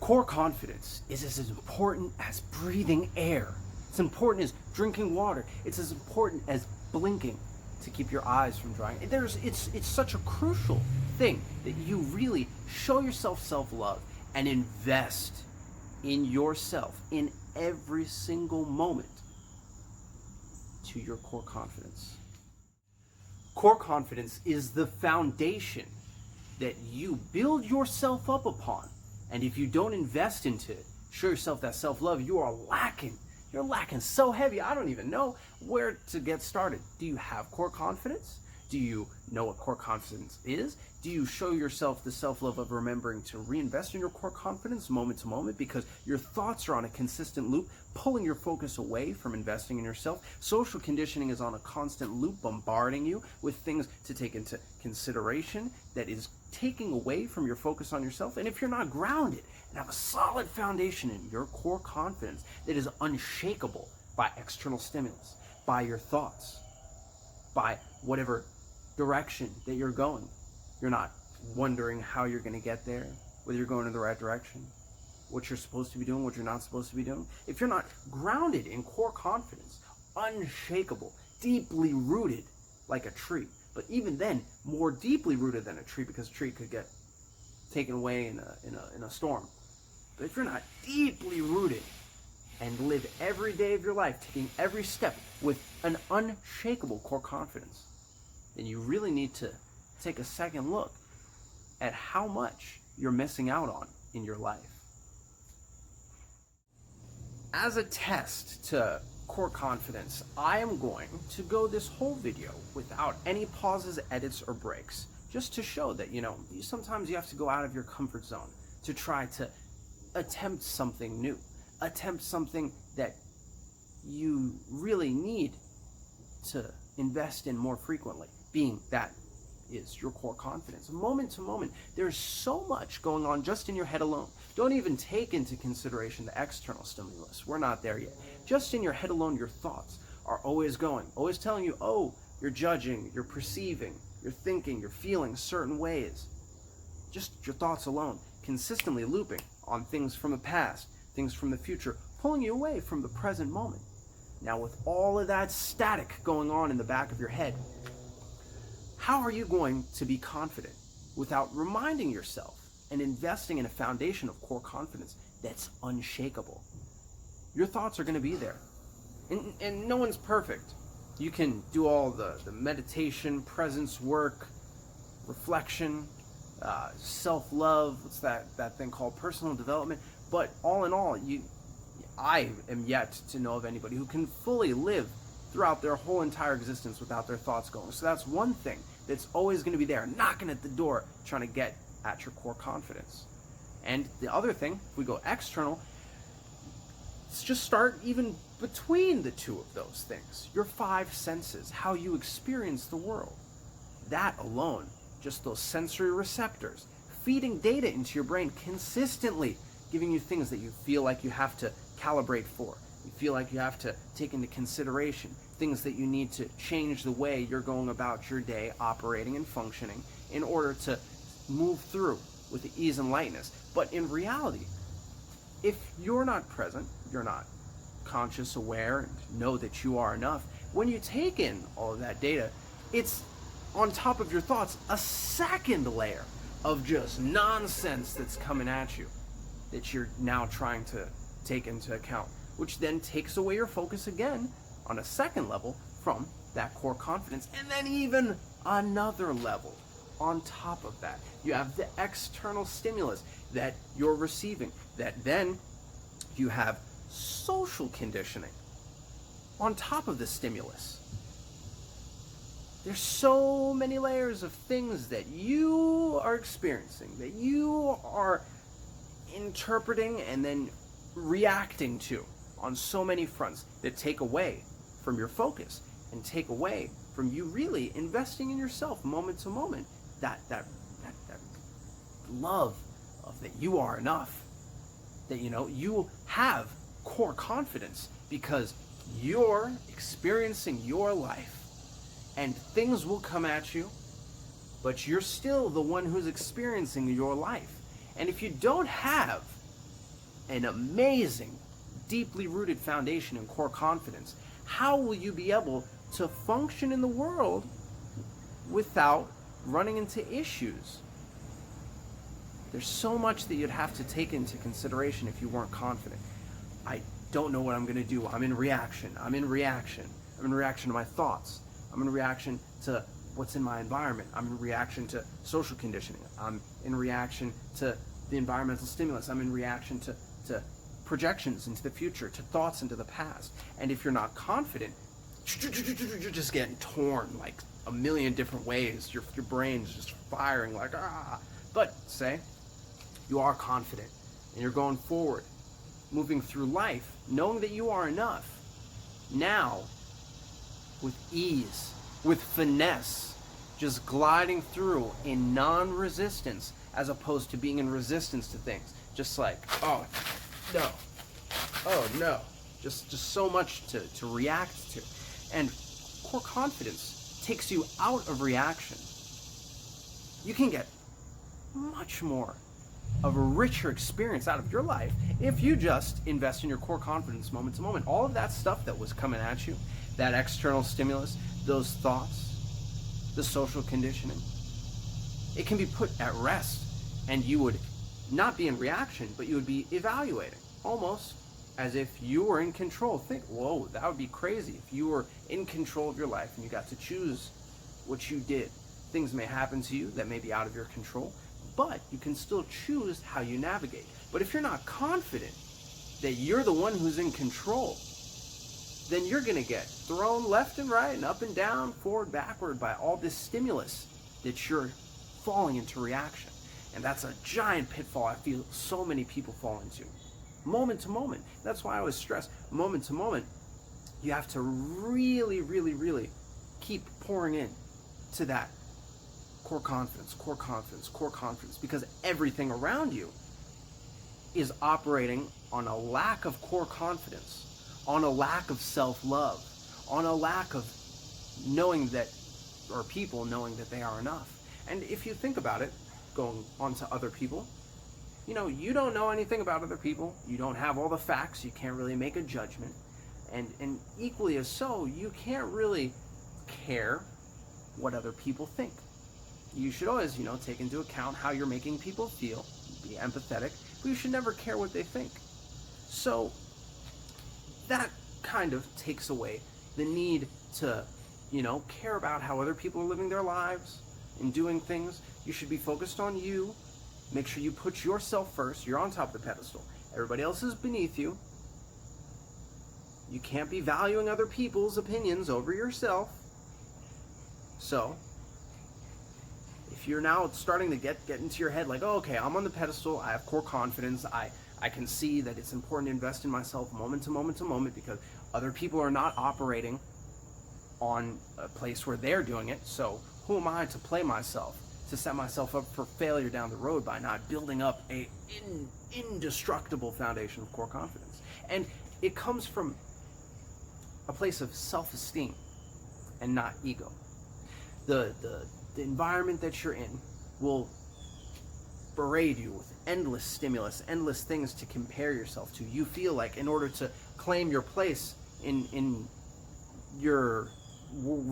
Core confidence is as important as breathing air. It's important as drinking water. It's as important as blinking to keep your eyes from drying. It's such a crucial thing that you really show yourself self-love and invest in yourself in every single moment to your core confidence. Core confidence is the foundation that you build yourself up upon. And if you don't invest into it, show yourself that self-love, you are lacking. You're lacking so heavy, I don't even know where to get started. Do you have core confidence? Do you know what core confidence is? Do you show yourself the self-love of remembering to reinvest in your core confidence moment to moment because your thoughts are on a consistent loop, pulling your focus away from investing in yourself? Social conditioning is on a constant loop, bombarding you with things to take into consideration that is taking away from your focus on yourself. And if you're not grounded and have a solid foundation in your core confidence that is unshakable by external stimulus, by your thoughts, by whatever direction that you're going, you're not wondering how you're going to get there, whether you're going in the right direction, what you're supposed to be doing, what you're not supposed to be doing. If you're not grounded in core confidence, unshakable, deeply rooted like a tree, but even then more deeply rooted than a tree, because a tree could get taken away in a storm. But if you're not deeply rooted and live every day of your life taking every step with an unshakable core confidence, then you really need to take a second look at how much you're missing out on in your life. As a test to core confidence, I am going to go this whole video without any pauses, edits, or breaks, just to show that, sometimes you have to go out of your comfort zone to try to attempt something new, attempt something that you really need to invest in more frequently, being that is your core confidence. Moment to moment, there's so much going on just in your head alone. Don't even take into consideration the external stimulus. We're not there yet. Just in your head alone, your thoughts are always going, always telling you, oh, you're judging, you're perceiving, you're thinking, you're feeling certain ways. Just your thoughts alone, consistently looping on things from the past, things from the future, pulling you away from the present moment. Now, with all of that static going on in the back of your head, how are you going to be confident without reminding yourself and investing in a foundation of core confidence that's unshakable? Your thoughts are going to be there. And no one's perfect. You can do all the meditation, presence work, reflection, self-love, what's that thing called? Personal development. But all in all, I am yet to know of anybody who can fully live throughout their whole entire existence without their thoughts going. So that's one thing that's always going to be there, knocking at the door, trying to get at your core confidence. And the other thing, if we go external, let's just start even between the two of those things. Your five senses, how you experience the world. That alone, just those sensory receptors, feeding data into your brain consistently, giving you things that you feel like you have to calibrate for. You feel like you have to take into consideration things that you need to change the way you're going about your day, operating and functioning, in order to move through with ease and lightness. But in reality, if you're not present, you're not conscious, aware, and know that you are enough, when you take in all of that data, it's on top of your thoughts, a second layer of just nonsense that's coming at you that you're now trying to take into account, which then takes away your focus again on a second level from that core confidence. And then even another level on top of that, you have the external stimulus that you're receiving, that then you have social conditioning on top of the stimulus. There's so many layers of things that you are experiencing, that you are interpreting and then reacting to on so many fronts, that take away from your focus and take away from you really investing in yourself moment to moment, that love of that you are enough, that you have core confidence because you're experiencing your life, and things will come at you, but you're still the one who's experiencing your life. And if you don't have an amazing, deeply rooted foundation in core confidence, how will you be able to function in the world without running into issues? There's so much that you'd have to take into consideration if you weren't confident. I don't know what I'm going to do. I'm in reaction. I'm in reaction to my thoughts. I'm in reaction to what's in my environment. I'm in reaction to social conditioning. I'm in reaction to the environmental stimulus. I'm in reaction to projections into the future, to thoughts into the past. And if you're not confident, you're just getting torn like a million different ways. Your brain's just firing like, ah. But say you are confident and you're going forward, moving through life, knowing that you are enough. Now, with ease, with finesse, just gliding through in non-resistance as opposed to being in resistance to things. Just like, oh no. Just so much to react to. And core confidence takes you out of reaction. You can get much more of a richer experience out of your life if you just invest in your core confidence moment to moment. All of that stuff that was coming at you, that external stimulus, those thoughts, the social conditioning, it can be put at rest, and you would not be in reaction, but you would be evaluating, almost as if you were in control. Think, whoa, that would be crazy if you were in control of your life and you got to choose what you did. Things may happen to you that may be out of your control, but you can still choose how you navigate. But if you're not confident that you're the one who's in control, then you're going to get thrown left and right and up and down, forward, backward by all this stimulus that you're falling into reaction. And that's a giant pitfall I feel so many people fall into. Moment to moment. That's why I always stress moment to moment. You have to really, really, really keep pouring in to that core confidence, because everything around you is operating on a lack of core confidence, on a lack of self-love, on a lack of knowing that, or people knowing that they are enough. And if you think about it, going on to other people, you don't know anything about other people. You don't have all the facts. You can't really make a judgment. And equally as so, you can't really care what other people think. You should always, take into account how you're making people feel, be empathetic, but you should never care what they think. So that kind of takes away the need to, care about how other people are living their lives and doing things. You should be focused on you. Make sure you put yourself first. You're on top of the pedestal. Everybody else is beneath you. You can't be valuing other people's opinions over yourself. So if you're now starting to get into your head like, oh, okay, I'm on the pedestal, I have core confidence, I can see that it's important to invest in myself moment to moment to moment because other people are not operating on a place where they're doing it, so who am I to play myself, to set myself up for failure down the road by not building up a indestructible foundation of core confidence? And it comes from a place of self-esteem and not ego. The environment that you're in will berate you with endless stimulus, endless things to compare yourself to. You feel like in order to claim your place in your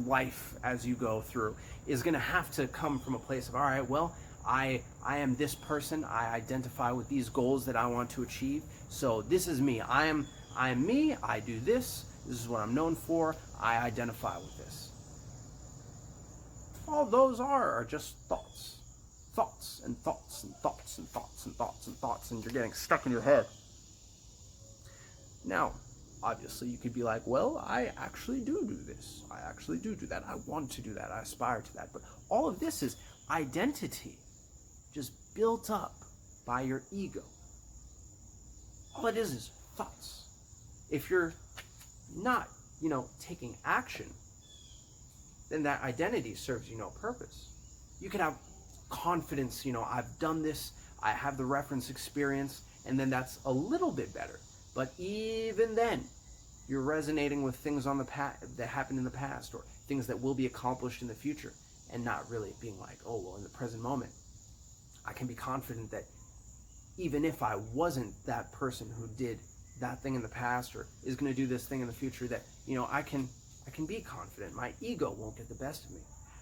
life as you go through is going to have to come from a place of, all right, well, I am this person, I identify with these goals that I want to achieve, so this is me. I am me, I do this is what I'm known for, I identify with this. All those are just thoughts. Thoughts and thoughts and thoughts and thoughts and thoughts and thoughts, and you're getting stuck in your head. Now, obviously, you could be like, well, I actually do this. I actually do that. I want to do that. I aspire to that. But all of this is identity just built up by your ego. All it is thoughts. If you're not, taking action, then that identity serves you no purpose. You can have confidence, I've done this, I have the reference experience, and then that's a little bit better. But even then, you're resonating with things on the that happened in the past or things that will be accomplished in the future, and not really being like, oh, well, in the present moment, I can be confident that even if I wasn't that person who did that thing in the past or is going to do this thing in the future, that, you know, I can be confident. My ego won't get the best of me.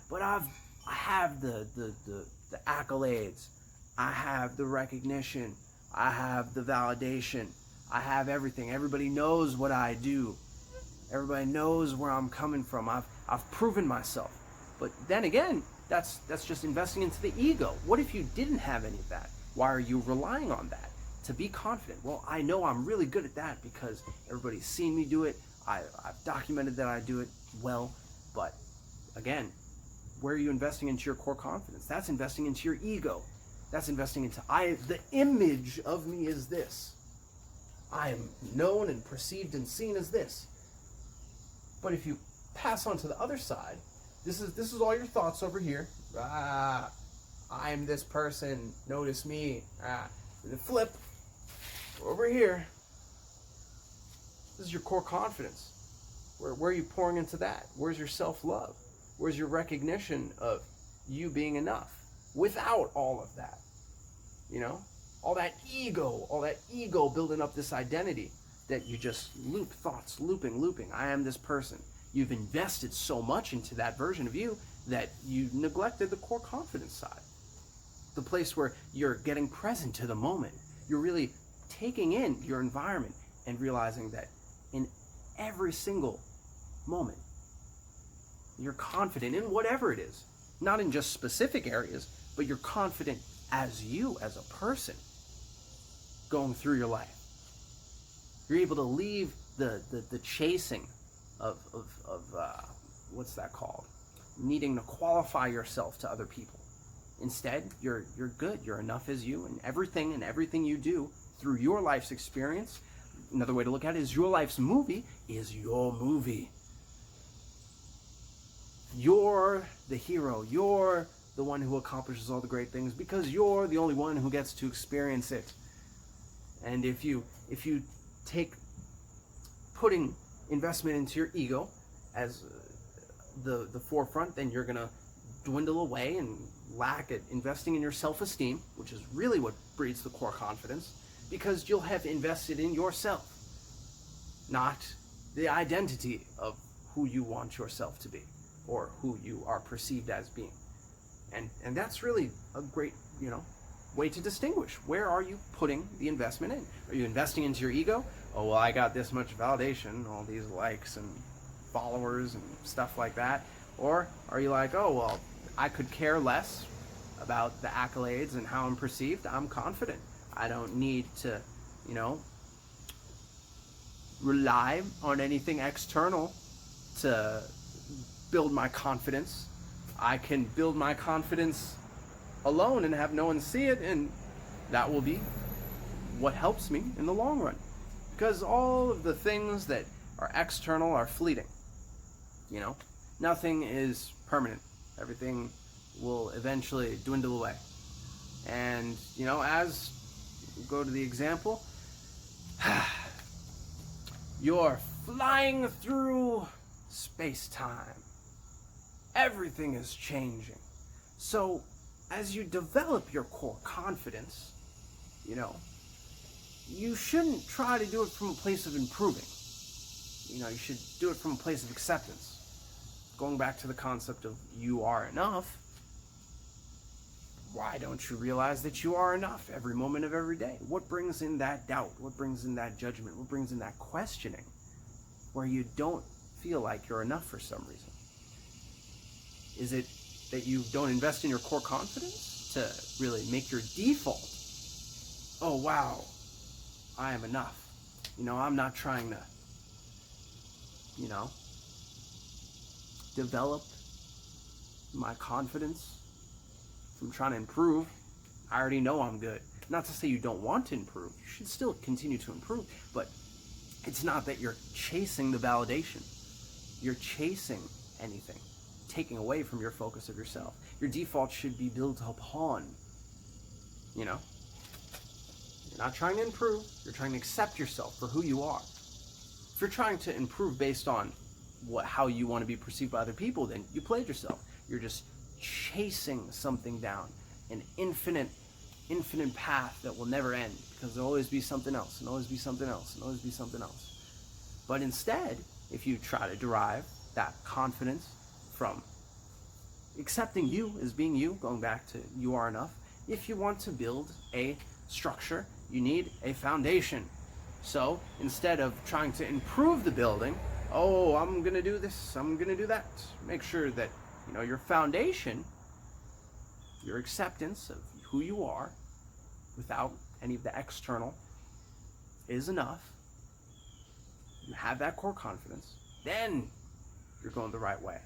But I have the accolades. I have the recognition. I have the validation. I have everything. Everybody knows what I do. Everybody knows where I'm coming from. I've proven myself. But then again, that's just investing into the ego. What if you didn't have any of that? Why are you relying on that to be confident? Well, I know I'm really good at that because everybody's seen me do it. I've documented that I do it well. But again, where are you investing into your core confidence? That's investing into your ego. That's investing into the image of me is this. I am known and perceived and seen as this. But if you pass on to the other side, this is all your thoughts over here. I'm this person. Notice me. The flip over here. This is your core confidence. Where are you pouring into that? Where's your self-love? Where's your recognition of you being enough without all of that? You know, all that ego building up this identity that you just loop thoughts, looping. I am this person. You've invested so much into that version of you that you neglected the core confidence side. The place where you're getting present to the moment. You're really taking in your environment and realizing that in every single moment, you're confident in whatever it is. Not in just specific areas, but you're confident as you, as a person, going through your life. You're able to leave the chasing of what's that called? Needing to qualify yourself to other people. Instead, you're good. You're enough as you, and everything you do through your life's experience. Another way to look at it is your life's movie is your movie. You're the hero. You're the one who accomplishes all the great things because you're the only one who gets to experience it. And if you take putting investment into your ego as the forefront, then you're gonna dwindle away and lack at investing in your self-esteem, which is really what breeds the core confidence, because you'll have invested in yourself, not the identity of who you want yourself to be or who you are perceived as being. And that's really a great, way to distinguish. Where are you putting the investment in? Are you investing into your ego? Oh, well, I got this much validation, all these likes and followers and stuff like that. Or are you like, oh, well, I could care less about the accolades and how I'm perceived. I'm confident. I don't need to, rely on anything external to build my confidence. I can build my confidence alone and have no one see it, and that will be what helps me in the long run. Because all of the things that are external are fleeting. Nothing is permanent. Everything will eventually dwindle away. And, as we go to the example, you're flying through space-time. Everything is changing. So, as you develop your core confidence, you shouldn't try to do it from a place of improving. You should do it from a place of acceptance. Going back to the concept of you are enough, why don't you realize that you are enough every moment of every day? What brings in that doubt? What brings in that judgment? What brings in that questioning where you don't feel like you're enough for some reason? Is it that you don't invest in your core confidence to really make your default, oh wow, I am enough. I'm not trying to, develop my confidence from trying to improve. I already know I'm good. Not to say you don't want to improve. You should still continue to improve, but it's not that you're chasing the validation. You're chasing anything, taking away from your focus of yourself. Your default should be built upon, You're not trying to improve. You're trying to accept yourself for who you are. If you're trying to improve based on how you want to be perceived by other people, then you played yourself. You're just chasing something down, an infinite infinite path that will never end, because there'll always be something else, and always be something else, and always be something else. But instead, if you try to derive that confidence from accepting you as being you, going back to you are enough, if you want to build a structure, you need a foundation. So instead of trying to improve the building, oh, I'm going to do this, I'm going to do that, make sure that, your foundation, your acceptance of who you are without any of the external is enough. You have that core confidence, then you're going the right way.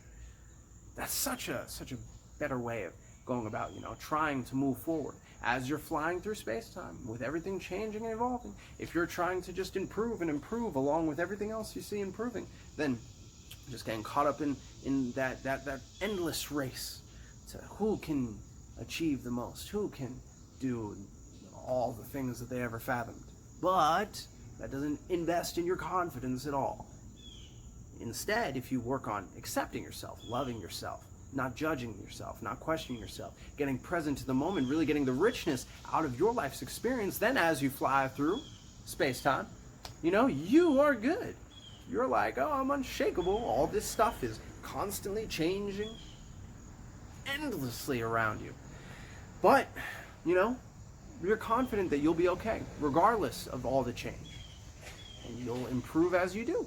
That's such a better way of going about, trying to move forward. As you're flying through space-time, with everything changing and evolving, if you're trying to just improve and improve along with everything else you see improving, then you're just getting caught up in that endless race to who can achieve the most, who can do all the things that they ever fathomed. But that doesn't invest in your confidence at all. Instead, if you work on accepting yourself, loving yourself, not judging yourself, not questioning yourself, getting present to the moment, really getting the richness out of your life's experience, then as you fly through space-time, you are good. You're like, oh, I'm unshakable. All this stuff is constantly changing endlessly around you. But, you're confident that you'll be okay, regardless of all the change. And you'll improve as you do.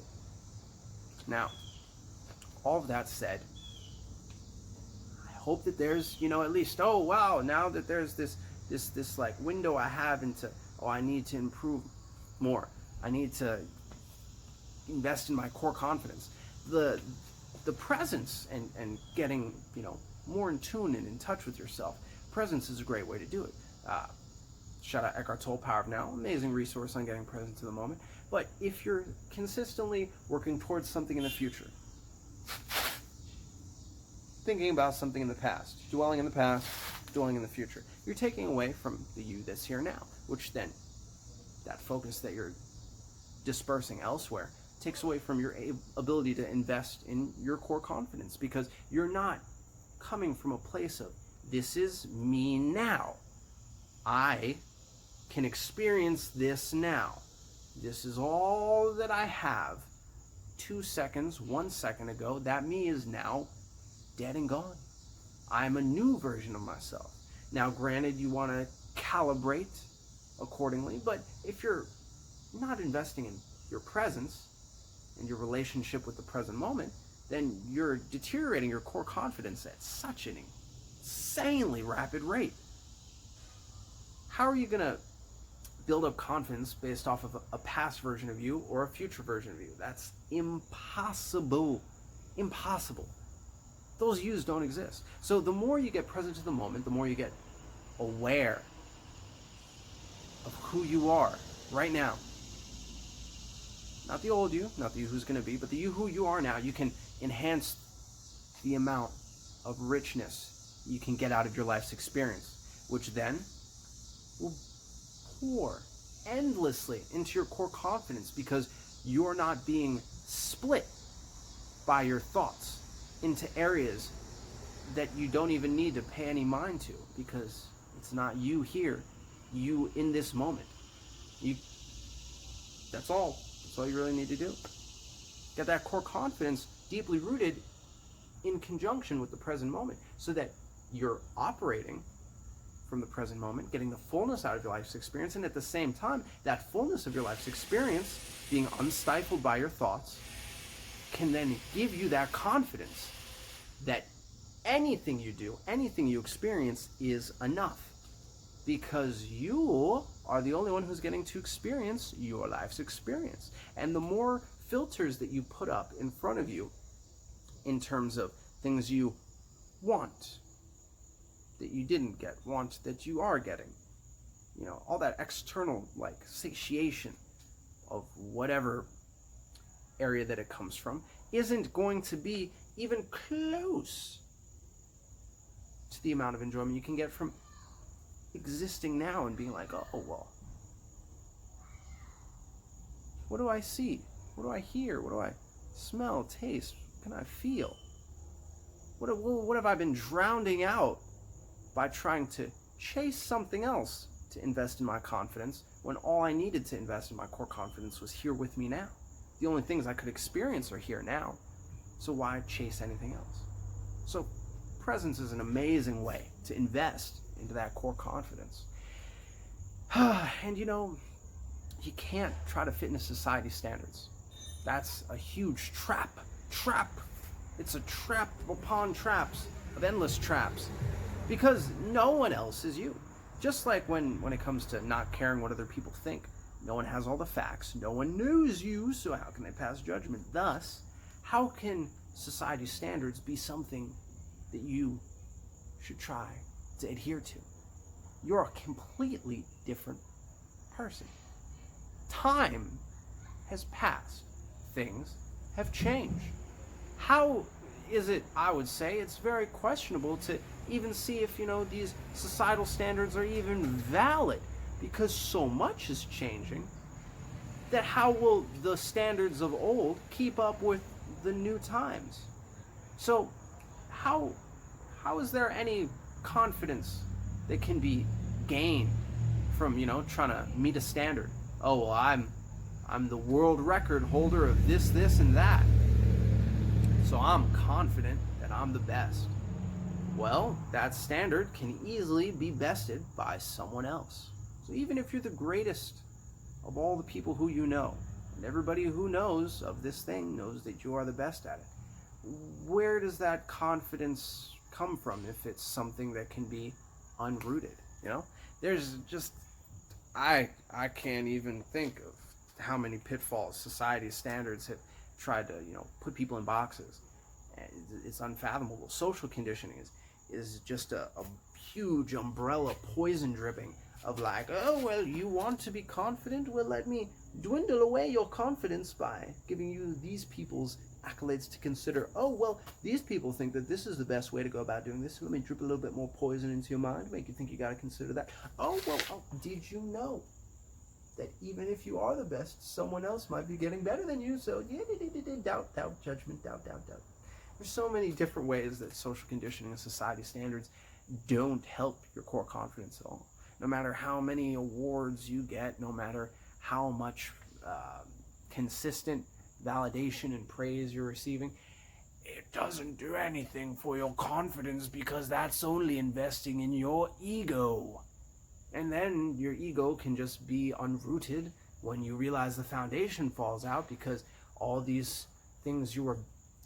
Now, all of that said, I hope that there's, at least, oh wow, now that there's this like window I have into, oh, I need to improve more. I need to invest in my core confidence. The presence and getting, more in tune and in touch with yourself. Presence is a great way to do it. Shout out Eckhart Tolle, Power of Now, amazing resource on getting present to the moment. But if you're consistently working towards something in the future, thinking about something in the past, dwelling in the past, dwelling in the future, you're taking away from the you that's here now, which then, that focus that you're dispersing elsewhere, takes away from your ability to invest in your core confidence, because you're not coming from a place of, this is me now. I can experience this now. This is all that I have. 2 seconds, 1 second ago, that me is now dead and gone. I'm a new version of myself. Now, granted, you want to calibrate accordingly, but if you're not investing in your presence and your relationship with the present moment, then you're deteriorating your core confidence at such an insanely rapid rate. How are you going to build up confidence based off of a past version of you or a future version of you? That's impossible. Impossible. Those yous don't exist. So the more you get present to the moment, the more you get aware of who you are right now. Not the old you, not the you who's going to be, but the you who you are now. You can enhance the amount of richness you can get out of your life's experience, which then will pour endlessly into your core confidence, because you're not being split by your thoughts into areas that you don't even need to pay any mind to, because it's not you here, you in this moment. That's all you really need to do. Get that core confidence deeply rooted in conjunction with the present moment, so that you're operating from the present moment, getting the fullness out of your life's experience, and at the same time, that fullness of your life's experience, being unstifled by your thoughts, can then give you that confidence that anything you do, anything you experience is enough, because you are the only one who's getting to experience your life's experience. And the more filters that you put up in front of you in terms of things you want that you didn't get, want that you are getting, all that external like satiation of whatever area that it comes from, isn't going to be even close to the amount of enjoyment you can get from existing now and being like, oh, well, what do I see? What do I hear? What do I smell, taste? What can I feel? What have I been drowning out by trying to chase something else to invest in my confidence when all I needed to invest in my core confidence was here with me now. The only things I could experience are here now. So why chase anything else? So presence is an amazing way to invest into that core confidence. And you can't try to fit into society standards. That's a huge trap. It's a trap upon traps of endless traps, because no one else is you. Just like when it comes to not caring what other people think, no one has all the facts, no one knows you, so how can they pass judgment? Thus, how can society standards be something that you should try to adhere to? You're a completely different person. Time has passed. Things have changed. How is it, I would say, it's very questionable to even see if, these societal standards are even valid, because so much is changing that how will the standards of old keep up with the new times? So how is there any confidence that can be gained from, trying to meet a standard? Oh, well, I'm the world record holder of this, and that, so I'm confident that I'm the best. Well, that standard can easily be bested by someone else. So even if you're the greatest of all the people who you know, and everybody who knows of this thing knows that you are the best at it, where does that confidence come from if it's something that can be unrooted? There's just, I can't even think of how many pitfalls society's standards have tried to, put people in boxes. And it's unfathomable. Social conditioning is just a huge umbrella poison dripping of like, oh, well, you want to be confident? Well, let me dwindle away your confidence by giving you these people's accolades to consider. Oh, well, these people think that this is the best way to go about doing this, so let me drip a little bit more poison into your mind, make you think you got to consider that. Oh, well, did you know that even if you are the best, someone else might be getting better than you? So doubt, judgment, doubt. There's so many different ways that social conditioning and society standards don't help your core confidence at all. No matter how many awards you get, no matter how much consistent validation and praise you're receiving, it doesn't do anything for your confidence, because that's only investing in your ego. And then your ego can just be unrooted when you realize the foundation falls out, because all these things you were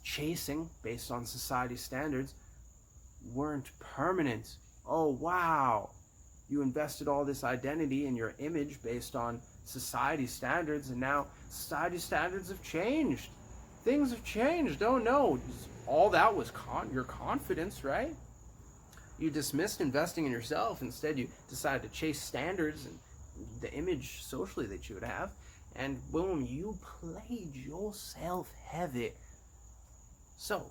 chasing based on society standards weren't permanent. Oh, wow. You invested all this identity in your image based on society standards, and now society standards have changed. Things have changed. Oh, no. All that was your confidence, right? You dismissed investing in yourself. Instead, you decided to chase standards and the image socially that you would have. And boom, you played yourself heavy. So,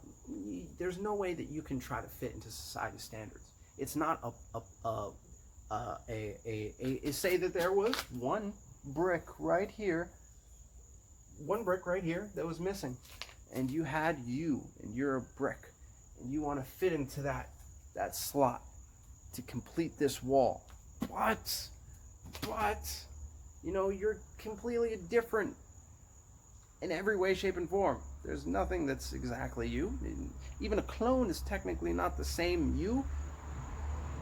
there's no way that you can try to fit into society standards. It's not say that there was one brick right here that was missing, and you had and you're a brick, and you want to fit into that slot to complete this wall. What? You're completely different in every way, shape, and form. There's nothing that's exactly you. Even a clone is technically not the same you.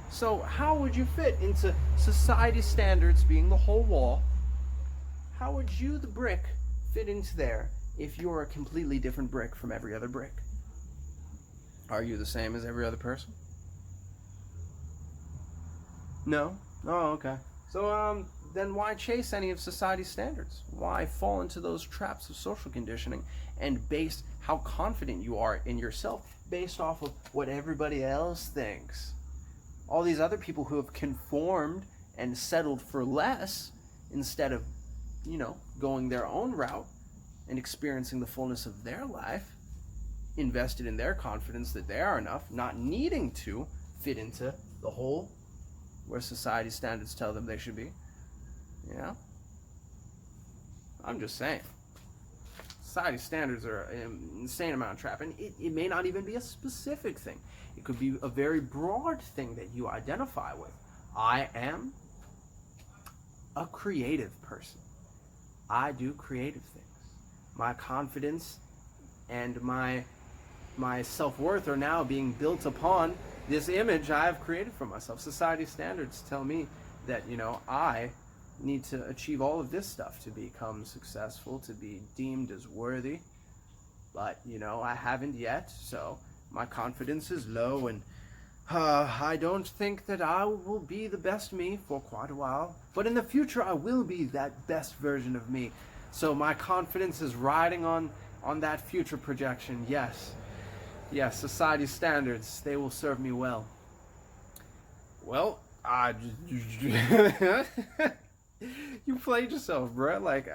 So how would you fit into society standards being the whole wall? How would you, the brick, fit into there if you're a completely different brick from every other brick? Are you the same as every other person? No? Oh, okay. So, then why chase any of society's standards? Why fall into those traps of social conditioning and base how confident you are in yourself based off of what everybody else thinks? All these other people who have conformed and settled for less instead of, going their own route and experiencing the fullness of their life, invested in their confidence that they are enough, not needing to fit into the hole where society standards tell them they should be. I'm just saying. Society standards are an insane amount of trap, and it may not even be a specific thing. It could be a very broad thing that you identify with. I am a creative person. I do creative things. My confidence and my self-worth are now being built upon this image I've created for myself. Society standards tell me that, I need to achieve all of this stuff to become successful, to be deemed as worthy. But, I haven't yet, so my confidence is low, and I don't think that I will be the best me for quite a while. But in the future, I will be that best version of me. So my confidence is riding on that future projection. Yes, society standards, they will serve me well. Well, you played yourself, bruh. Like,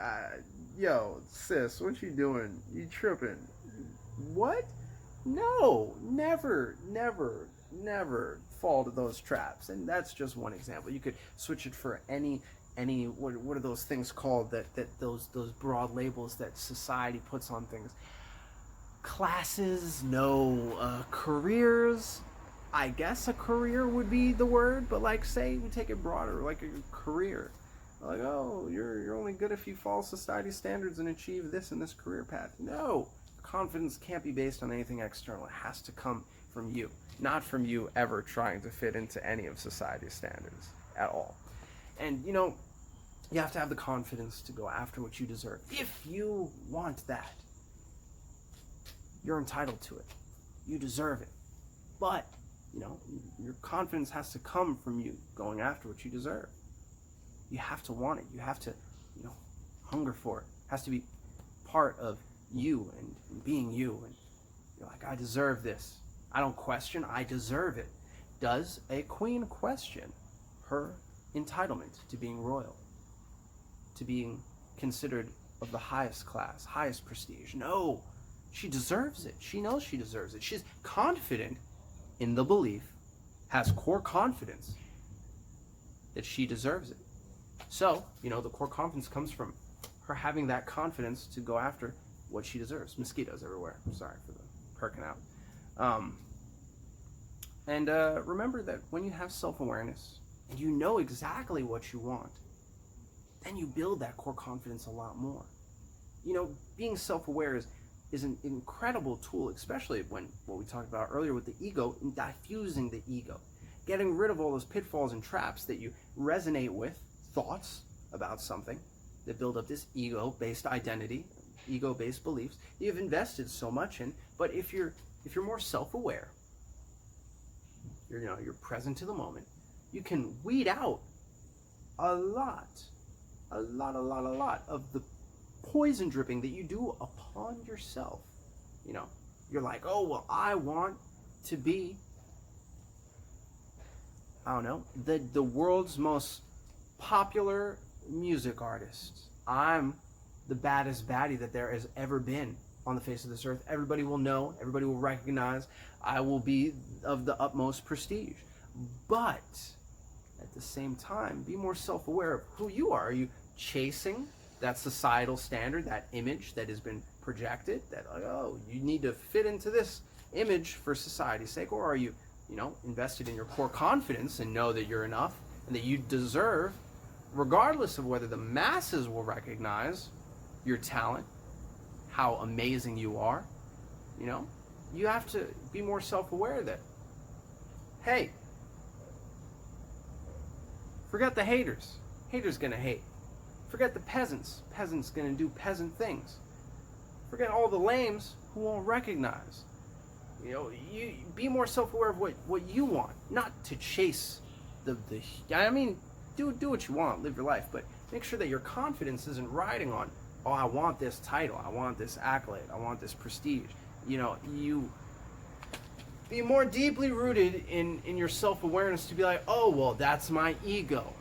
yo, sis, what you doing? You tripping? What? No, never, never, never fall to those traps. And that's just one example. You could switch it for any what are those things called, that those broad labels that society puts on things. Classes, no, careers. I guess a career would be the word, but like, say we take it broader, like a career. Like, oh, you're only good if you follow society standards and achieve this in this career path. No, confidence can't be based on anything external. It has to come from you, not from you ever trying to fit into any of society's standards at all. And you have to have the confidence to go after what you deserve. If you want that, you're entitled to it. You deserve it. But, your confidence has to come from you going after what you deserve. You have to want it. You have to, hunger for it. It has to be part of you and being you. And you're like, I deserve this. I don't question, I deserve it. Does a queen question her entitlement to being royal? To being considered of the highest class, highest prestige? No. She deserves it. She knows she deserves it. She's confident in the belief, has core confidence that she deserves it. So, the core confidence comes from her having that confidence to go after what she deserves. Mosquitoes everywhere. I'm sorry for the perking out. And remember that when you have self-awareness and you know exactly what you want, then you build that core confidence a lot more. Being self-aware is an incredible tool, especially when what we talked about earlier with the ego, and diffusing the ego, getting rid of all those pitfalls and traps that you resonate with, thoughts about something that build up this ego-based identity, ego-based beliefs that you've invested so much in. But if you're more self-aware, you're present to the moment, you can weed out a lot of the poison dripping that you do upon yourself. You're like, oh, well, I want to be, I don't know, the world's most popular music artist. I'm the baddest baddie that there has ever been on the face of this earth. Everybody will know, everybody will recognize, I will be of the utmost prestige. But at the same time, be more self-aware of who you are. Are you chasing that societal standard, that image that has been projected, that, like, oh, you need to fit into this image for society's sake? Or are you, invested in your core confidence and know that you're enough and that you deserve, regardless of whether the masses will recognize your talent, how amazing you are? You have to be more self-aware that, hey, forget the haters. Haters gonna hate. Forget the peasants. Peasants gonna do peasant things. Forget all the lames who won't recognize. You be more self-aware of what you want, not to chase the. Do what you want, live your life, but make sure that your confidence isn't riding on, oh, I want this title, I want this accolade, I want this prestige. You be more deeply rooted in your self-awareness to be like, oh, well, that's my ego.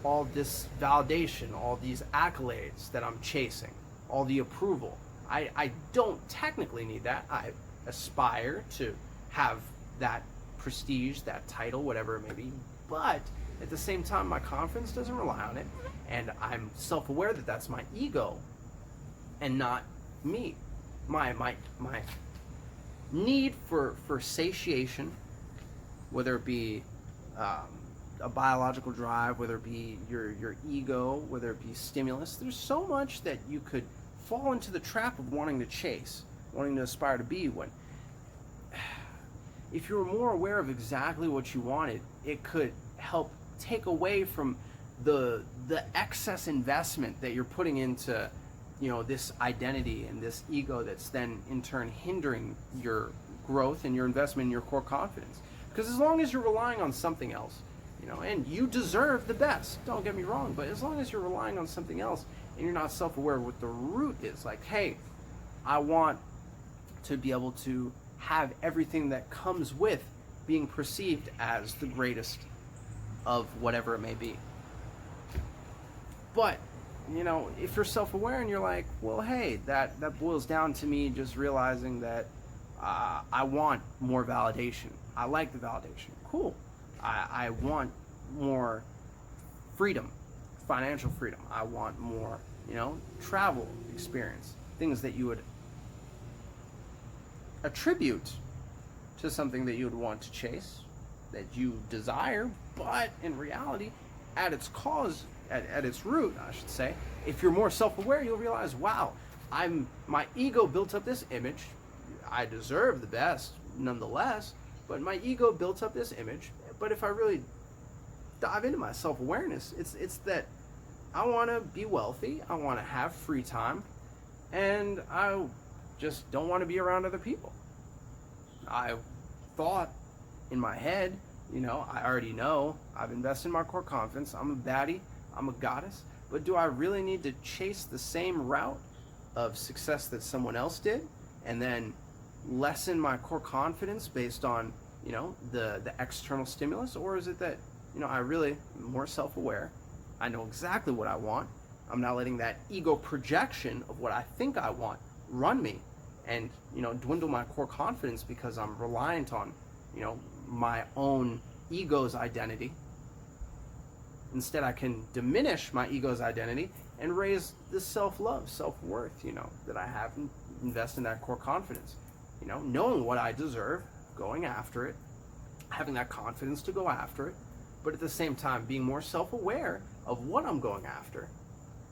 All this validation, all these accolades that I'm chasing, all the approval. I don't technically need that. I aspire to have that prestige, that title, whatever it may be. But at the same time, my confidence doesn't rely on it. And I'm self-aware that that's my ego and not me. My need for satiation, whether it be a biological drive, whether it be your ego, whether it be stimulus. There's so much that you could fall into the trap of wanting to chase, wanting to aspire to be. When if you were more aware of exactly what you wanted, it could help take away from the excess investment that you're putting into, this identity and this ego that's then in turn hindering your growth and your investment in your core confidence. Because as long as you're relying on something else, and you deserve the best, don't get me wrong, but as long as you're relying on something else and you're not self-aware of what the root is, like, hey, I want to be able to have everything that comes with being perceived as the greatest of whatever it may be. But, if you're self-aware and you're like, well, hey, that boils down to me just realizing that I want more validation. I like the validation. Cool. I want more freedom, financial freedom. I want more, travel experience, things that you would attribute to something that you would want to chase, that you desire, but in reality, at its cause, at its root, I should say, if you're more self-aware, you'll realize, wow, my ego built up this image. I deserve the best, nonetheless, but my ego built up this image. But if I really dive into my self-awareness, it's that I want to be wealthy, I want to have free time, and I just don't want to be around other people. I thought in my head, I already know, I've invested in my core confidence, I'm a baddie, I'm a goddess, but do I really need to chase the same route of success that someone else did, and then lessen my core confidence based on, the external stimulus? Or is it that, I really am more self-aware, I know exactly what I want, I'm not letting that ego projection of what I think I want run me and, dwindle my core confidence because I'm reliant on, my own ego's identity. Instead, I can diminish my ego's identity and raise the self-love, self-worth, that I have, and invest in that core confidence. Knowing what I deserve, going after it, having that confidence to go after it, but at the same time being more self-aware of what I'm going after,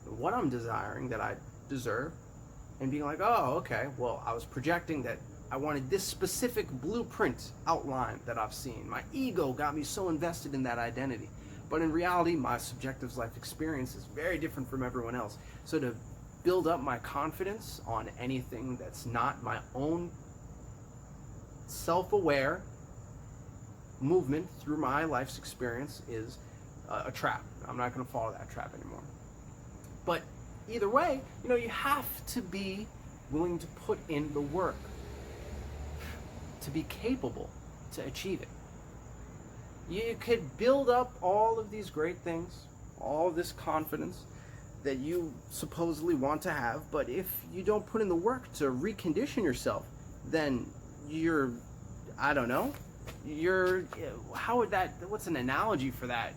what I'm desiring that I deserve, and being like, oh, okay, well, I was projecting that I wanted this specific blueprint outline that I've seen. My ego got me so invested in that identity. But in reality, my subjective life experience is very different from everyone else. So to build up my confidence on anything that's not my own self-aware movement through my life's experience is a trap. I'm not going to follow that trap anymore. But either way, you have to be willing to put in the work to be capable to achieve it. You could build up all of these great things, all of this confidence that you supposedly want to have, but if you don't put in the work to recondition yourself, then you're, I don't know, how would that, what's an analogy for that?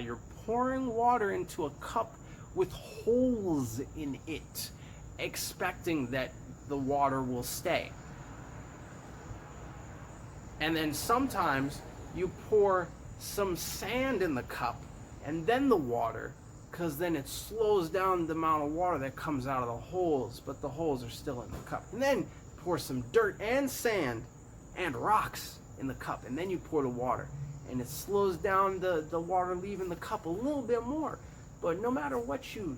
You're pouring water into a cup with holes in it, expecting that the water will stay. And then sometimes you pour some sand in the cup and then the water, because then it slows down the amount of water that comes out of the holes, but the holes are still in the cup. And then pour some dirt and sand and rocks in the cup, and then you pour the water, and it slows down the water leaving the cup a little bit more. But no matter what you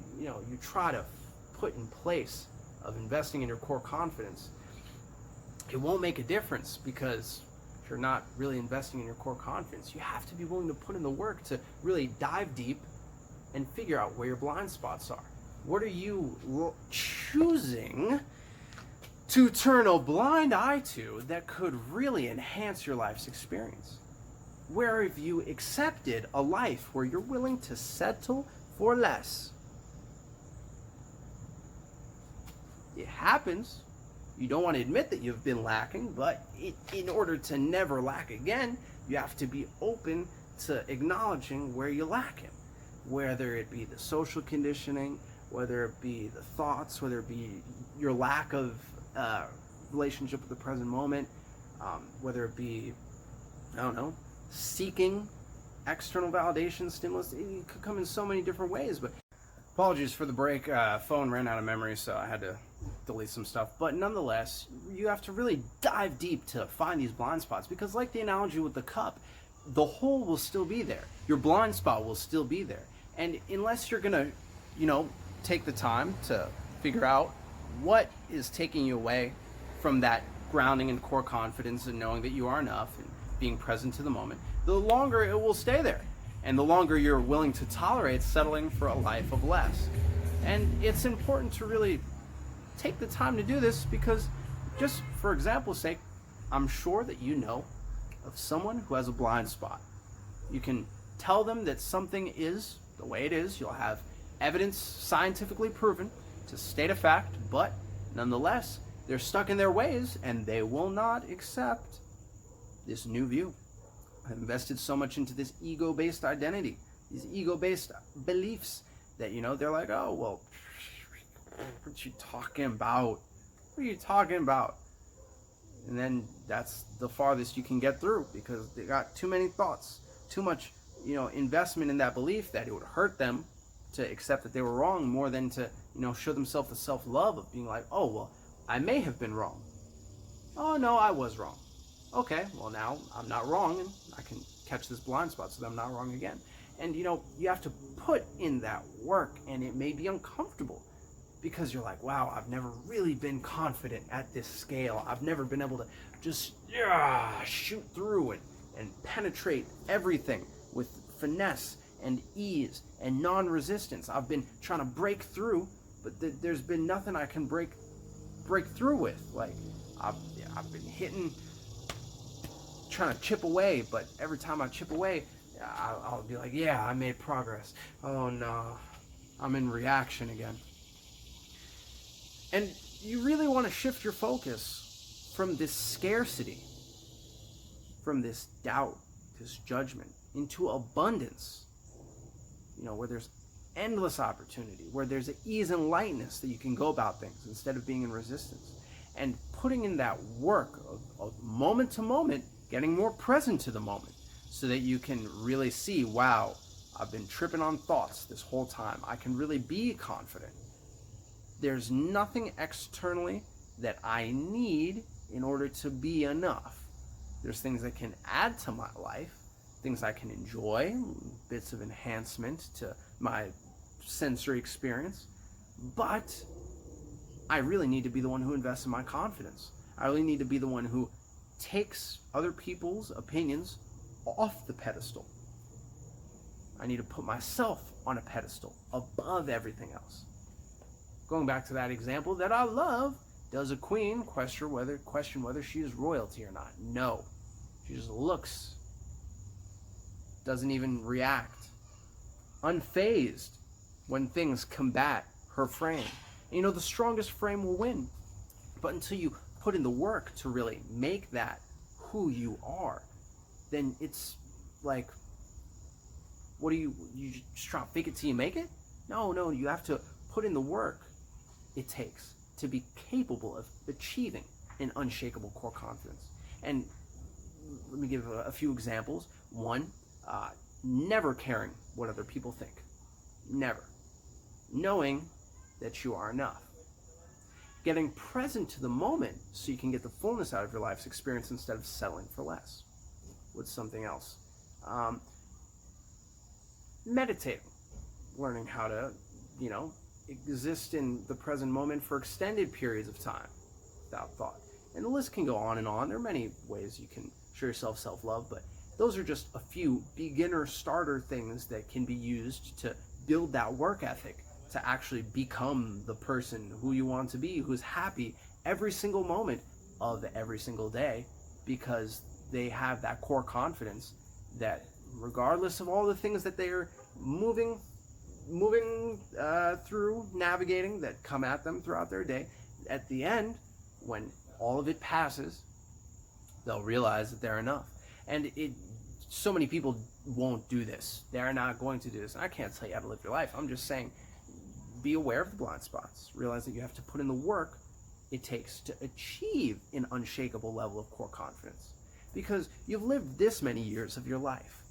try to put in place of investing in your core confidence, it won't make a difference, because if you're not really investing in your core confidence, you have to be willing to put in the work to really dive deep and figure out where your blind spots are. What are you choosing to turn a blind eye to that could really enhance your life's experience? Where have you accepted a life where you're willing to settle for less? It happens. You don't want to admit that you've been lacking, but in order to never lack again, you have to be open to acknowledging where you lack it. Whether it be the social conditioning, whether it be the thoughts, whether it be your lack of relationship with the present moment, whether it be, I don't know, seeking external validation, stimulus. It could come in so many different ways. But apologies for the break. Phone ran out of memory, so I had to delete some stuff. But nonetheless, you have to really dive deep to find these blind spots, because like the analogy with the cup, the hole will still be there. Your blind spot will still be there. And unless you're gonna, take the time to figure out what is taking you away from that grounding and core confidence and knowing that you are enough and being present to the moment, the longer it will stay there. And the longer you're willing to tolerate settling for a life of less. And it's important to really take the time to do this, because just for example's sake, I'm sure that you know of someone who has a blind spot. You can tell them that something is the way it is. You'll have evidence scientifically proven to state a fact, but nonetheless, they're stuck in their ways and they will not accept this new view. I've invested so much into this ego-based identity, these ego-based beliefs that, they're like, oh, well, what you talking about? What are you talking about? And then that's the farthest you can get through, because they got too many thoughts, too much, investment in that belief that it would hurt them to accept that they were wrong, more than to, show themselves the self-love of being like, oh, well, I may have been wrong. Oh, no, I was wrong. Okay, well, now I'm not wrong, and I can catch this blind spot so that I'm not wrong again. And, you have to put in that work, and it may be uncomfortable, because you're like, wow, I've never really been confident at this scale. I've never been able to just shoot through and penetrate everything with finesse and ease and non-resistance. I've been trying to break through, but there's been nothing I can break through with. Like, I've been hitting, trying to chip away, but every time I chip away, I'll be like, yeah, I made progress. Oh no, I'm in reaction again. And you really want to shift your focus from this scarcity, from this doubt, this judgment, into abundance, where there's endless opportunity, where there's an ease and lightness that you can go about things instead of being in resistance. And putting in that work of moment to moment, getting more present to the moment, so that you can really see, wow, I've been tripping on thoughts this whole time. I can really be confident. There's nothing externally that I need in order to be enough. There's things that can add to my life, things I can enjoy, bits of enhancement to my sensory experience, but I really need to be the one who invests in my confidence. I really need to be the one who takes other people's opinions off the pedestal. I need to put myself on a pedestal above everything else. Going back to that example that I love, does a queen question whether she is royalty or not? No. She just looks, doesn't even react, unfazed when things combat her frame. And the strongest frame will win. But until you put in the work to really make that who you are, then it's like, what do you just try to fake it till you make it? No, you have to put in the work it takes to be capable of achieving an unshakable core confidence. And let me give a few examples. One, never caring what other people think. Never. Knowing that you are enough. Getting present to the moment so you can get the fullness out of your life's experience instead of settling for less. What's something else? Meditating. Learning how to, exist in the present moment for extended periods of time without thought. And the list can go on and on. There are many ways you can show yourself self-love, but those are just a few beginner starter things that can be used to build that work ethic, to actually become the person who you want to be, who's happy every single moment of every single day, because they have that core confidence that regardless of all the things that they are moving through, navigating, that come at them throughout their day, at the end, when all of it passes, they'll realize that they're enough. And so many people won't do this. They're not going to do this. And I can't tell you how to live your life. I'm just saying, be aware of the blind spots. Realize that you have to put in the work it takes to achieve an unshakable level of core confidence. Because you've lived this many years of your life.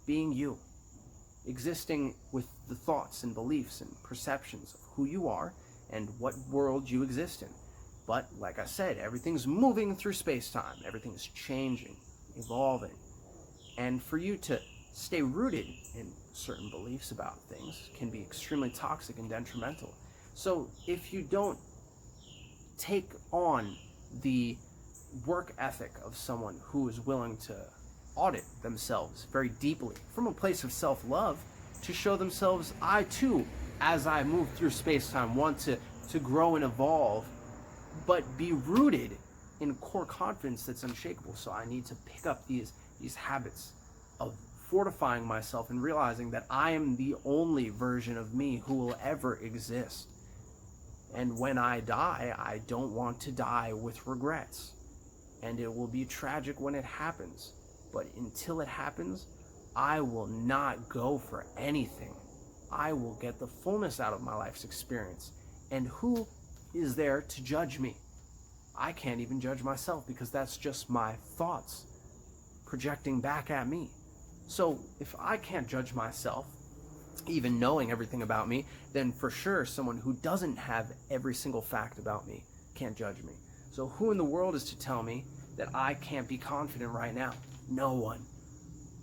being you, existing with the thoughts and beliefs and perceptions of who you are and what world you exist in. But like I said, everything's moving through space-time. Everything's changing, evolving. And for you to stay rooted in certain beliefs about things can be extremely toxic and detrimental. So if you don't take on the work ethic of someone who is willing to audit themselves very deeply from a place of self-love, to show themselves, I too, as I move through space-time, want to grow and evolve, but be rooted in core confidence that's unshakable. So I need to pick up these habits of fortifying myself and realizing that I am the only version of me who will ever exist. And when I die, I don't want to die with regrets. And it will be tragic when it happens. But until it happens, I will not go for anything. I will get the fullness out of my life's experience. And who is there to judge me? I can't even judge myself, because that's just my thoughts projecting back at me. So if I can't judge myself, even knowing everything about me, then for sure someone who doesn't have every single fact about me can't judge me. So who in the world is to tell me that I can't be confident right now? No one.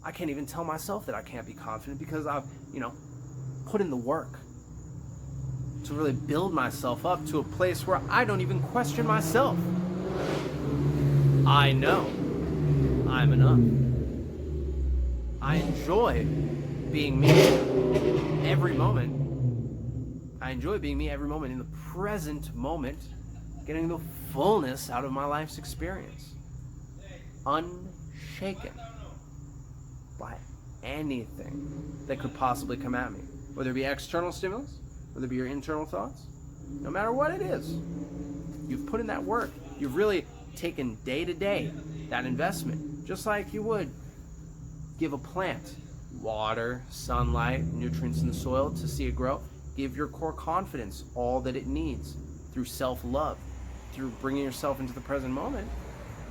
I can't even tell myself that I can't be confident, because I've, put in the work to really build myself up to a place where I don't even question myself. I know I'm enough. I enjoy being me every moment. I enjoy being me every moment, in the present moment, getting the fullness out of my life's experience. Unshaken by anything that could possibly come at me. Whether it be external stimulus, whether it be your internal thoughts, no matter what it is, you've put in that work. You've really taken day to day that investment, just like you would give a plant water, sunlight, nutrients in the soil to see it grow. Give your core confidence all that it needs through self-love, through bringing yourself into the present moment,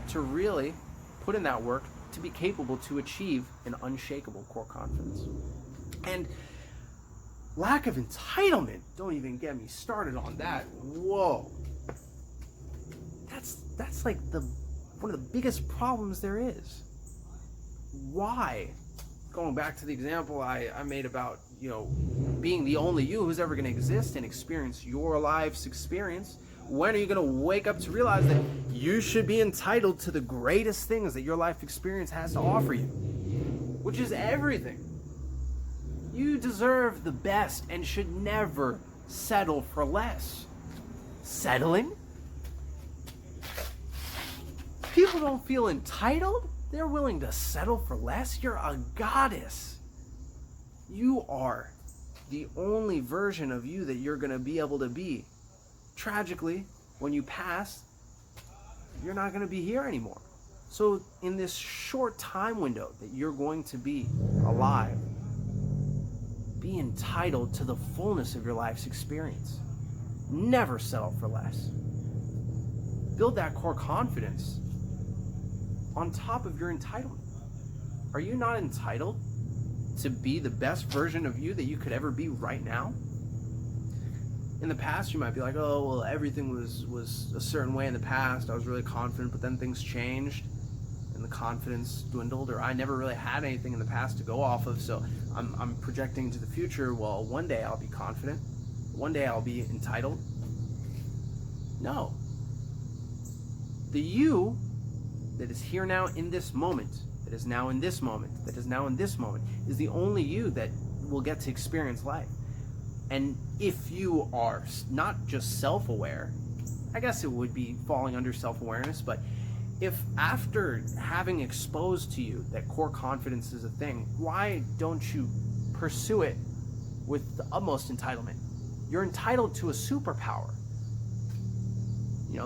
to really put in that work to be capable to achieve an unshakable core confidence. And lack of entitlement, don't even get me started on that. Whoa. That's like one of the biggest problems there is. Why? Going back to the example I made about, being the only you who's ever going to exist and experience your life's experience, when are you going to wake up to realize that you should be entitled to the greatest things that your life experience has to offer you, which is everything? You deserve the best and should never settle for less. Settling? People don't feel entitled? They're willing to settle for less? You're a goddess. You are the only version of you that you're going to be able to be. Tragically, when you pass, you're not going to be here anymore. So in this short time window that you're going to be alive, be entitled to the fullness of your life's experience. Never settle for less. Build that core confidence on top of your entitlement. Are you not entitled to be the best version of you that you could ever be right now? In the past, you might be like, oh, well, everything was a certain way in the past. I was really confident, but then things changed and the confidence dwindled, or I never really had anything in the past to go off of, so I'm projecting into the future. Well, one day I'll be confident. One day I'll be entitled. No. The you that is here now in this moment, that is now in this moment, that is now in this moment, is the only you that will get to experience life. And if you are not just self-aware, I guess it would be falling under self-awareness, but if after having exposed to you that core confidence is a thing, why don't you pursue it with the utmost entitlement? You're entitled to a superpower.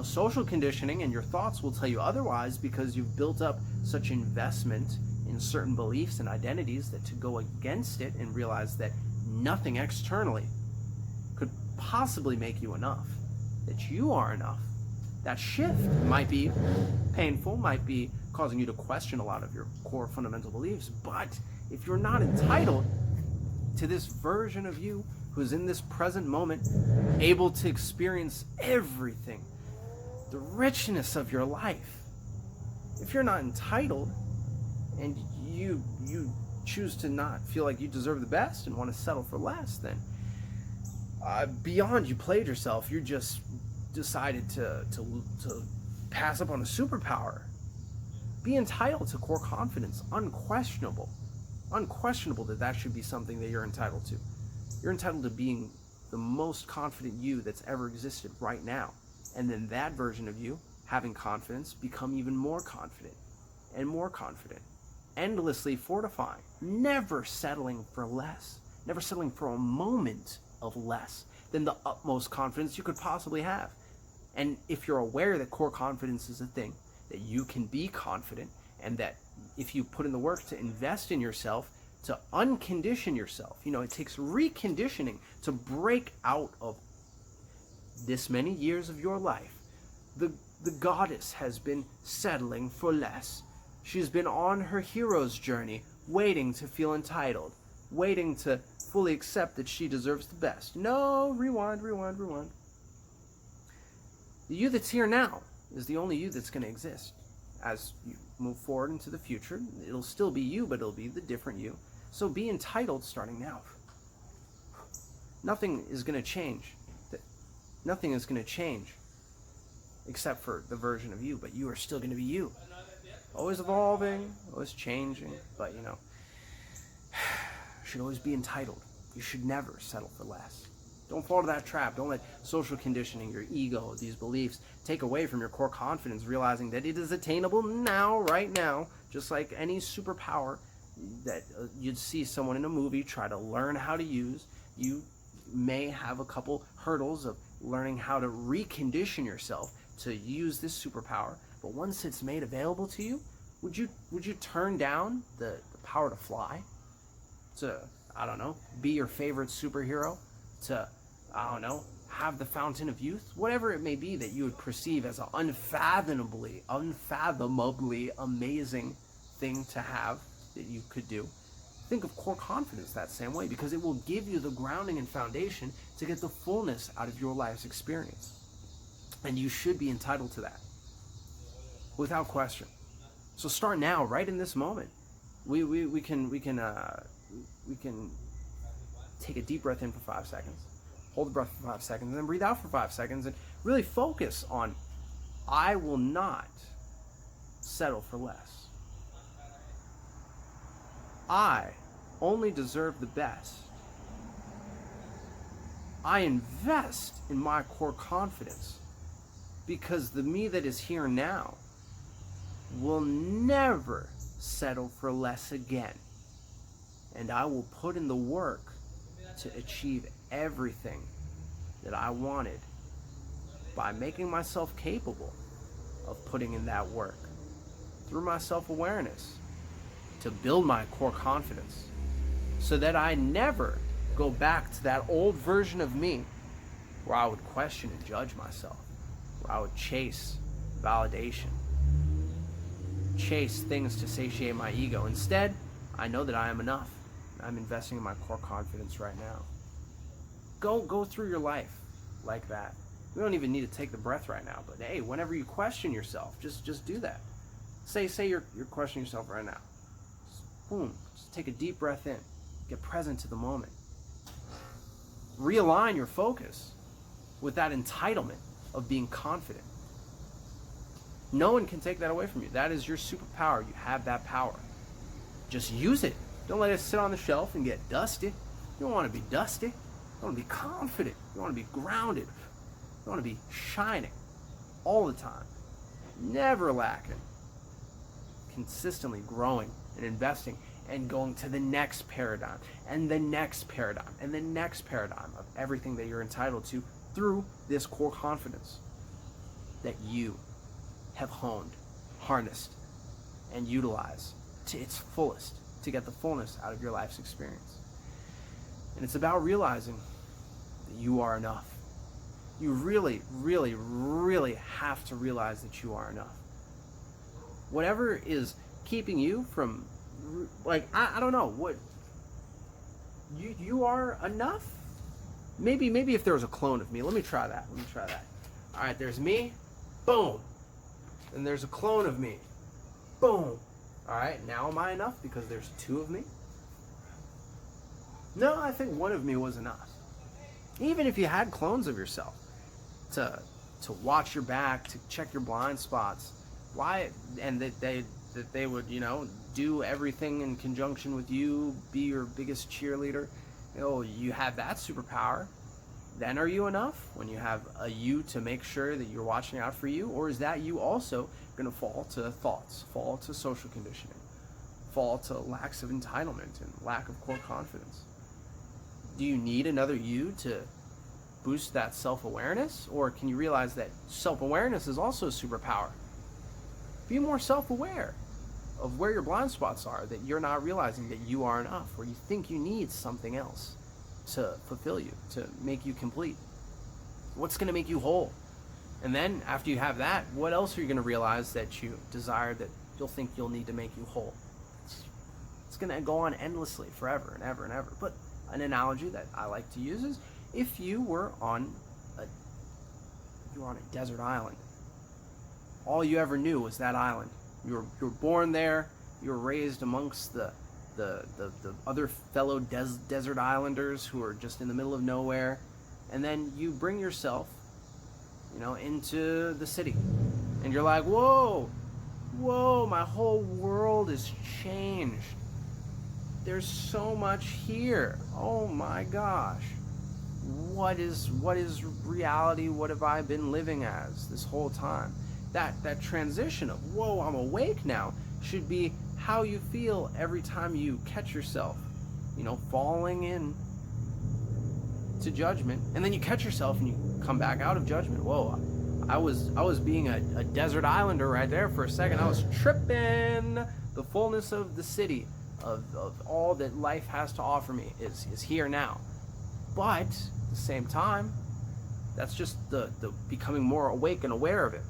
Social conditioning and your thoughts will tell you otherwise, because you've built up such investment in certain beliefs and identities that to go against it and realize that nothing externally could possibly make you enough, that you are enough. That shift might be painful, might be causing you to question a lot of your core fundamental beliefs, but if you're not entitled to this version of you who's in this present moment, able to experience everything, the richness of your life, if you're not entitled and you choose to not feel like you deserve the best and want to settle for less, then beyond you played yourself, you just decided to pass up on a superpower. Be entitled to core confidence. Unquestionable that should be something that you're entitled to. You're entitled to being the most confident you that's ever existed right now. And then that version of you, having confidence, become even more confident and more confident. Endlessly fortifying. Never settling for less. Never settling for a moment of less than the utmost confidence you could possibly have. And if you're aware that core confidence is a thing, that you can be confident, and that if you put in the work to invest in yourself, to uncondition yourself, it takes reconditioning to break out of this many years of your life. The goddess has been settling for less. She's been on her hero's journey, waiting to feel entitled, waiting to fully accept that she deserves the best. No, rewind. The you that's here now is the only you that's going to exist. As you move forward into the future, it'll still be you, but it'll be the different you. So be entitled starting now. Nothing is going to change. Nothing is going to change except for the version of you, but you are still going to be you. Always evolving, always changing, but you should always be entitled. You should never settle for less. Don't fall to that trap. Don't let social conditioning, your ego, these beliefs take away from your core confidence, realizing that it is attainable now, right now, just like any superpower that you'd see someone in a movie try to learn how to use. You may have a couple hurdles of learning how to recondition yourself to use this superpower, but once it's made available to you, would you turn down the power to fly? To, be your favorite superhero? To, have the fountain of youth? Whatever it may be that you would perceive as an unfathomably amazing thing to have that you could do. Think of core confidence that same way, because it will give you the grounding and foundation to get the fullness out of your life's experience. And you should be entitled to that, without question. So start now, right in this moment. We can take a deep breath in for 5 seconds, hold the breath for 5 seconds, and then breathe out for 5 seconds, and really focus on, I will not settle for less. I only deserve the best. I invest in my core confidence because the me that is here now will never settle for less again. And I will put in the work to achieve everything that I wanted by making myself capable of putting in that work through my self-awareness to build my core confidence, so that I never go back to that old version of me where I would question and judge myself, where I would chase validation, chase things to satiate my ego. Instead, I know that I am enough. I'm investing in my core confidence right now. Go through your life like that. We don't even need to take the breath right now, but hey, whenever you question yourself, just do that. Say you're questioning yourself right now. Boom, just take a deep breath in. Get present to the moment. Realign your focus with that entitlement of being confident. No one can take that away from you. That is your superpower. You have that power. Just use it. Don't let it sit on the shelf and get dusty. You don't want to be dusty. You want to be confident. You want to be grounded. You want to be shining all the time. Never lacking. Consistently growing and investing and going to the next paradigm and the next paradigm and the next paradigm of everything that you're entitled to through this core confidence that you have honed, harnessed, and utilized to its fullest to get the fullness out of your life's experience. And it's about realizing that you are enough. You really, really, really have to realize that you are enough. Whatever is keeping you from like, I don't know what you are enough. Maybe if there was a clone of me. Let me try that. All right, there's me. Boom. And there's a clone of me. Boom. All right, now am I enough because there's two of me? No, I think one of me was enough. Even if you had clones of yourself to watch your back, to check your blind spots, why, and that they would, do everything in conjunction with you, be your biggest cheerleader. You have that superpower. Then are you enough when you have a you to make sure that you're watching out for you? Or is that you also going to fall to thoughts, fall to social conditioning, fall to lacks of entitlement and lack of core confidence? Do you need another you to boost that self-awareness? Or can you realize that self-awareness is also a superpower? Be more self-aware of where your blind spots are, that you're not realizing that you are enough, or you think you need something else to fulfill you, to make you complete. What's going to make you whole? And then after you have that, what else are you going to realize that you desire, that you'll think you'll need to make you whole? It's going to go on endlessly, forever and ever and ever. But an analogy that I like to use is if you were on a desert island. All you ever knew was that island. You were born there. You were raised amongst the other fellow desert islanders who are just in the middle of nowhere, and then you bring yourself, into the city, and you're like, whoa, my whole world is changed. There's so much here. Oh my gosh. What is reality? What have I been living as this whole time? That transition of, whoa, I'm awake now, should be how you feel every time you catch yourself, falling in to judgment, and then you catch yourself and you come back out of judgment. Whoa, I was being a desert islander right there for a second. I was tripping. The fullness of the city, of all that life has to offer me is here now. But at the same time, that's just the becoming more awake and aware of it.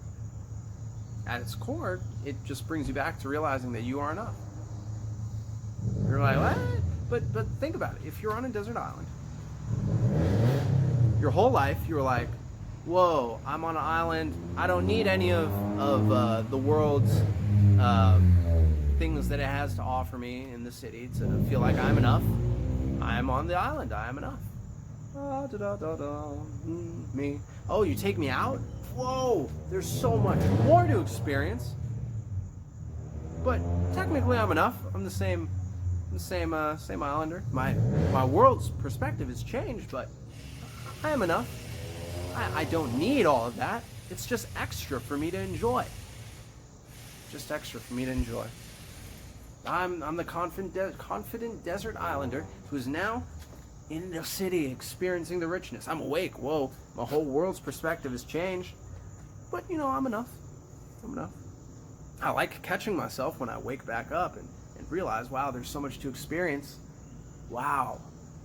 At its core, it just brings you back to realizing that you are enough. You're like, what? But think about it. If you're on a desert island, your whole life you were like, whoa, I'm on an island. I don't need any of the world's things that it has to offer me in the city to feel like I'm enough. I'm on the island. I am enough. Me. Oh, you take me out? Whoa, there's so much more to experience. But technically I'm enough. I'm the same islander. My world's perspective has changed, but I am enough. I don't need all of that. It's just extra for me to enjoy. Just extra for me to enjoy. I'm the confident desert islander who's now in the city experiencing the richness. I'm awake. Whoa, my whole world's perspective has changed. But, I'm enough. I'm enough. I like catching myself when I wake back up and realize, wow, there's so much to experience. Wow,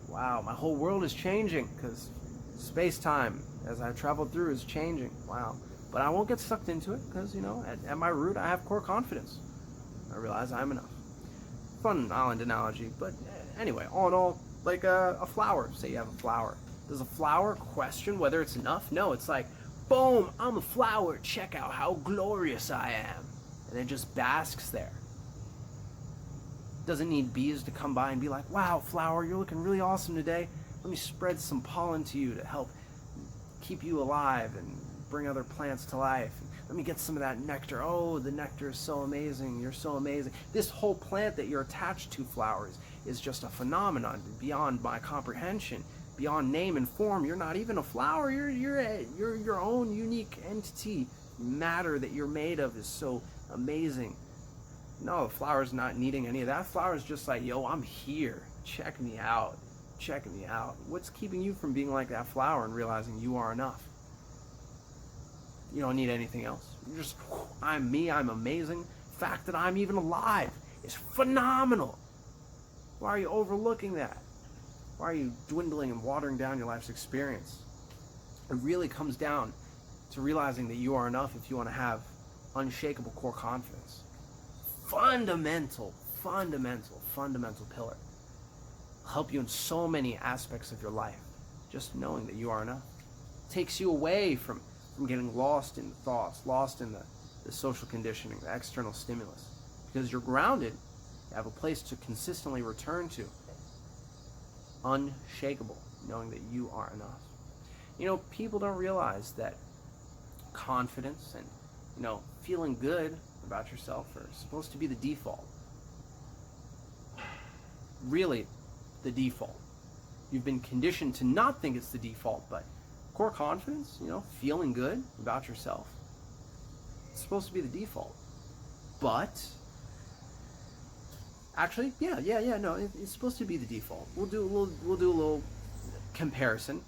my whole world is changing because space-time, as I traveled through, is changing. Wow. But I won't get sucked into it because, at my root, I have core confidence. I realize I'm enough. Fun island analogy. But anyway, all in all, like a flower. Say you have a flower. Does a flower question whether it's enough? No, it's like, boom, I'm a flower. Check out how glorious I am. And it just basks there. Doesn't need bees to come by and be like, wow, flower, you're looking really awesome today. Let me spread some pollen to you to help keep you alive and bring other plants to life. Let me get some of that nectar. Oh, the nectar is so amazing. You're so amazing. This whole plant that you're attached to, flowers, is just a phenomenon beyond my comprehension, beyond name and form. You're not even a flower. You're your own unique entity. Matter that you're made of is so amazing. No, the flower's not needing any of that. Flower's just like, yo, I'm here. Check me out. Check me out. What's keeping you from being like that flower and realizing you are enough? You don't need anything else. You're just, I'm me, I'm amazing. The fact that I'm even alive is phenomenal. Why are you overlooking that? Why are you dwindling and watering down your life's experience? It really comes down to realizing that you are enough if you want to have unshakable core confidence. Fundamental fundamental pillar. It'll help you in so many aspects of your life. Just knowing that you are enough. It takes you away from getting lost in the thoughts, lost in the social conditioning, the external stimulus. Because you're grounded, you have a place to consistently return to. Unshakable, knowing that you are enough. People don't realize that confidence and, feeling good about yourself are supposed to be the default. Really, the default. You've been conditioned to not think it's the default, but core confidence, feeling good about yourself, it's supposed to be the default. But actually, no, it's supposed to be the default. We'll do a little comparison.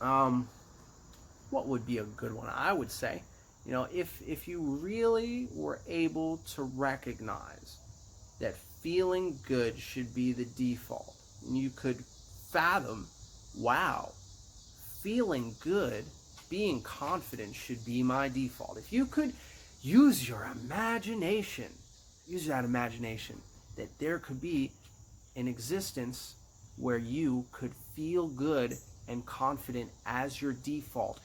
What would be a good one? I would say, if you really were able to recognize that feeling good should be the default, and you could fathom, wow, feeling good, being confident should be my default. If you could use your imagination, that there could be an existence where you could feel good and confident as your default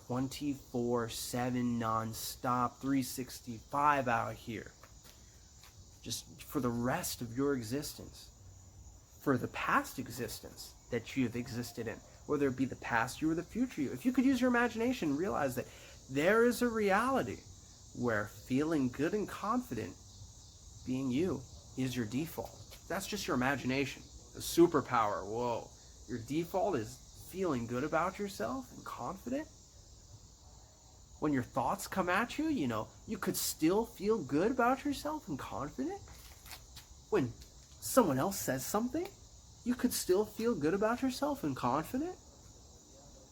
24/7 non-stop 365 out here, just for the rest of your existence, for the past existence that you have existed in, whether it be the past you or the future you. If you could use your imagination and realize that there is a reality where feeling good and confident, being you, is your default. That's just your imagination. The superpower, whoa. Your default is feeling good about yourself and confident. When your thoughts come at you, you could still feel good about yourself and confident. When someone else says something, you could still feel good about yourself and confident.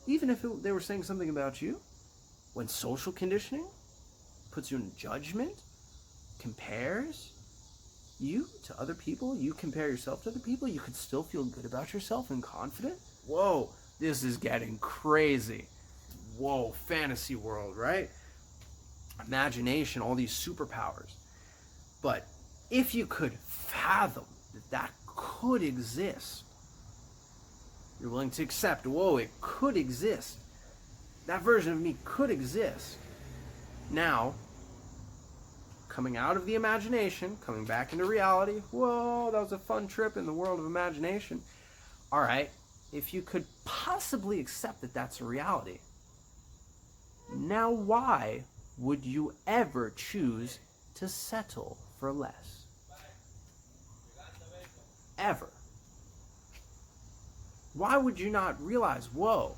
Even if they were saying something about you. When social conditioning puts you in judgment, compares you to other people, you compare yourself to other people, you could still feel good about yourself and confident. Whoa, this is getting crazy. Whoa, fantasy world, right? Imagination, all these superpowers. But if you could fathom that could exist, you're willing to accept, whoa, it could exist. That version of me could exist. Now, coming out of the imagination, coming back into reality, whoa, that was a fun trip in the world of imagination. All right, if you could possibly accept that that's a reality, now why would you ever choose to settle for less? Ever. Why would you not realize, whoa,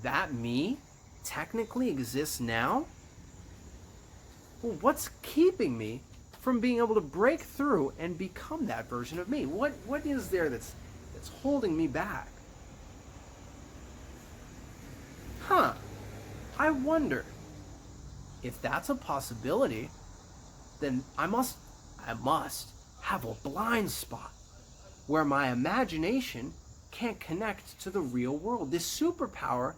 that me technically exists now? Well, what's keeping me from being able to break through and become that version of me? What is there that's holding me back? I wonder. If that's a possibility, then I must have a blind spot where my imagination can't connect to the real world. This superpower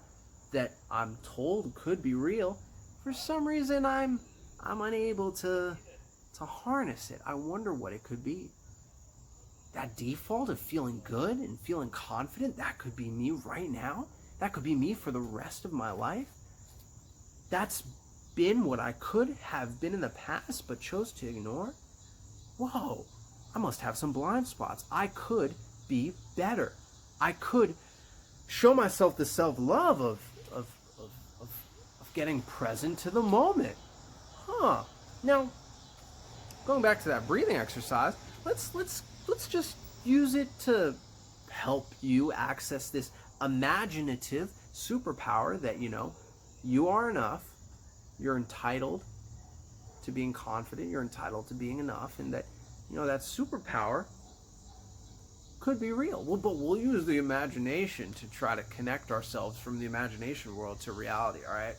that I'm told could be real, for some reason I'm unable to harness it. I wonder what it could be. That default of feeling good and feeling confident, that could be me right now. That could be me for the rest of my life. That's been what I could have been in the past but chose to ignore. Whoa, I must have some blind spots. I could be better. I could show myself the self-love of getting present to the moment. Now, going back to that breathing exercise, let's just use it to help you access this imaginative superpower that you are enough. You're entitled to being confident. You're entitled to being enough, and that that superpower could be real. But we'll use the imagination to try to connect ourselves from the imagination world to reality. All right.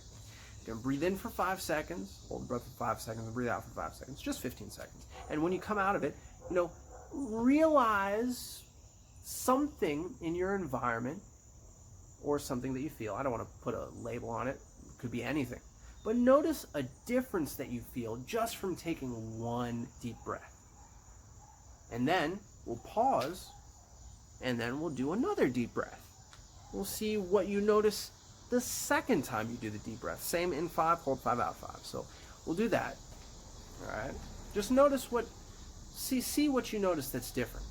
You're gonna breathe in for 5 seconds, hold the breath for 5 seconds, and breathe out for 5 seconds. Just 15 seconds. And when you come out of it, realize something in your environment or something that you feel. I don't want to put a label on it. It could be anything. But notice a difference that you feel just from taking one deep breath. And then we'll pause, and then we'll do another deep breath. We'll see what you notice the second time you do the deep breath. Same in 5, hold 5, out 5. So we'll do that. All right. Just notice see what you notice that's different.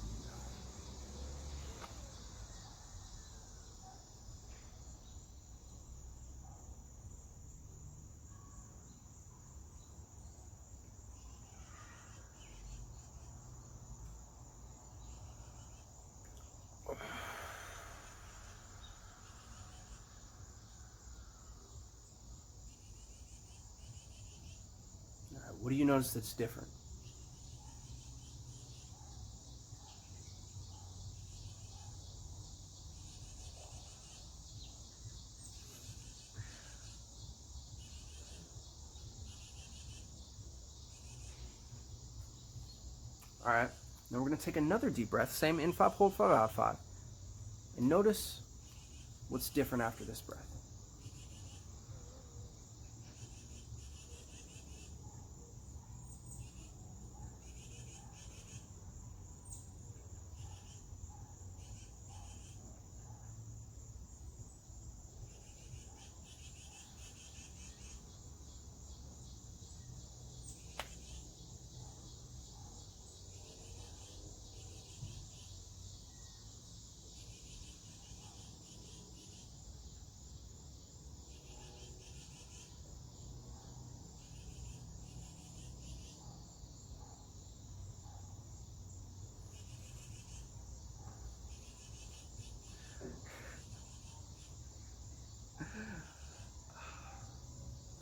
What do you notice that's different? All right. Now we're going to take another deep breath. Same in 5, hold 5, out 5. And notice what's different after this breath.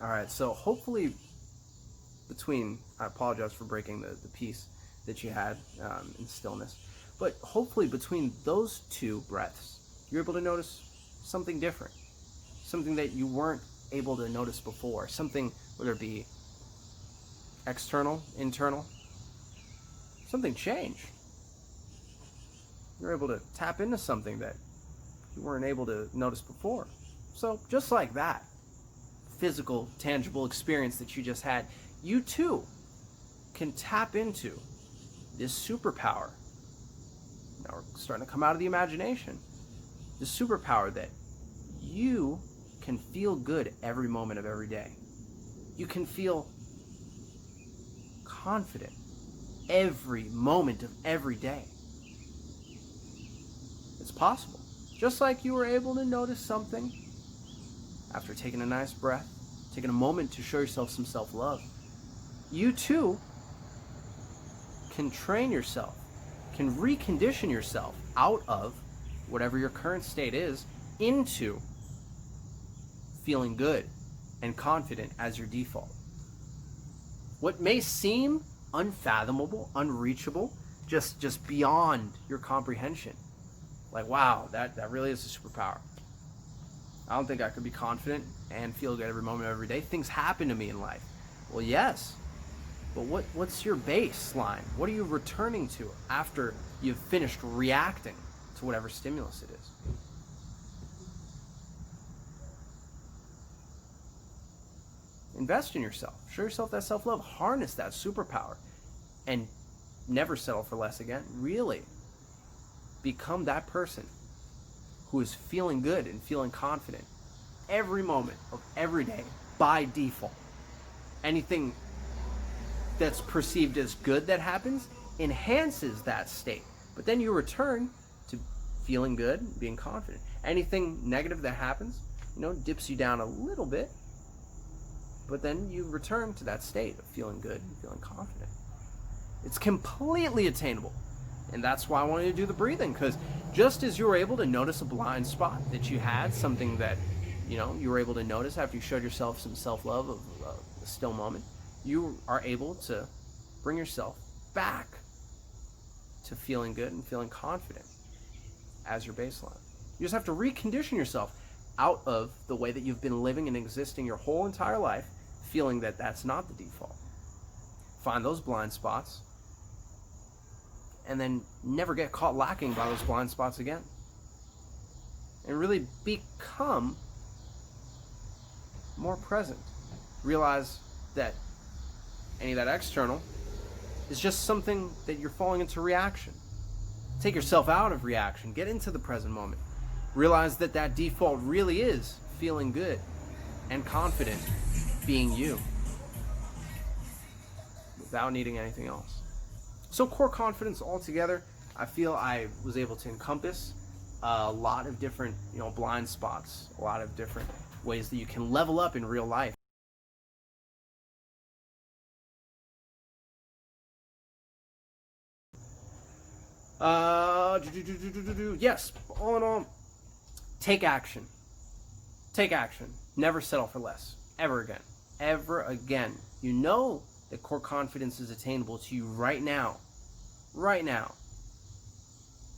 All right, so hopefully I apologize for breaking the peace that you had in stillness, but hopefully between those two breaths, you're able to notice something different, something that you weren't able to notice before, something, whether it be external, internal, something changed. You're able to tap into something that you weren't able to notice before. So just like that physical, tangible experience that you just had, you too can tap into this superpower. Now we're starting to come out of the imagination. The superpower that you can feel good every moment of every day. You can feel confident every moment of every day. It's possible. Just like you were able to notice something after taking a nice breath, taking a moment to show yourself some self-love, you too can train yourself, can recondition yourself out of whatever your current state is into feeling good and confident as your default. What may seem unfathomable, unreachable, just beyond your comprehension. Like, wow, that really is a superpower. I don't think I could be confident and feel good every moment of every day. Things happen to me in life. Well, yes, but what's your baseline? What are you returning to after you've finished reacting to whatever stimulus it is? Invest in yourself. Show yourself that self-love. Harness that superpower and never settle for less again. Really become that person who is feeling good and feeling confident every moment of every day by default. Anything that's perceived as good that happens enhances that state. But then you return to feeling good and being confident. Anything negative that happens, dips you down a little bit, but then you return to that state of feeling good and feeling confident. It's completely attainable. And that's why I wanted to do the breathing, because just as you were able to notice a blind spot that you had, something that, you were able to notice after you showed yourself some self-love of a still moment, you are able to bring yourself back to feeling good and feeling confident as your baseline. You just have to recondition yourself out of the way that you've been living and existing your whole entire life, feeling that that's not the default. Find those blind spots, and then never get caught lacking by those blind spots again. And really become more present. Realize that any of that external is just something that you're falling into reaction. Take yourself out of reaction. Get into the present moment. Realize that that default really is feeling good and confident being you without needing anything else. So core confidence altogether, I feel I was able to encompass a lot of different, blind spots, a lot of different ways that you can level up in real life. Yes, all in all, take action. Take action. Never settle for less. Ever again. Ever again. You know that core confidence is attainable to you right now. Right now.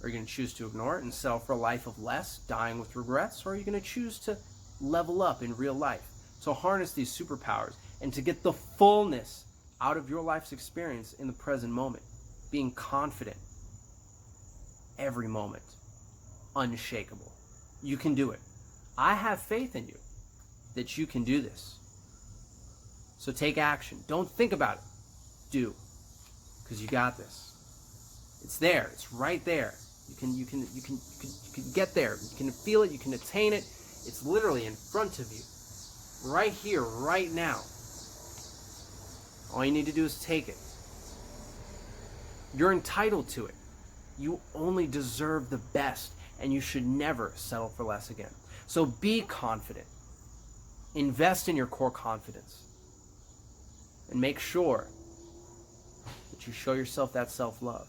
Are you going to choose to ignore it and settle for a life of less, dying with regrets? Or are you going to choose to level up in real life? So harness these superpowers and to get the fullness out of your life's experience in the present moment. Being confident every moment. Unshakable. You can do it. I have faith in you that you can do this. So take action. Don't think about it. Do. Because you got this. It's there. It's right there. You can get there. You can feel it. You can attain it. It's literally in front of you. Right here, right now. All you need to do is take it. You're entitled to it. You only deserve the best, and you should never settle for less again. So be confident. Invest in your core confidence. And make sure that you show yourself that self-love.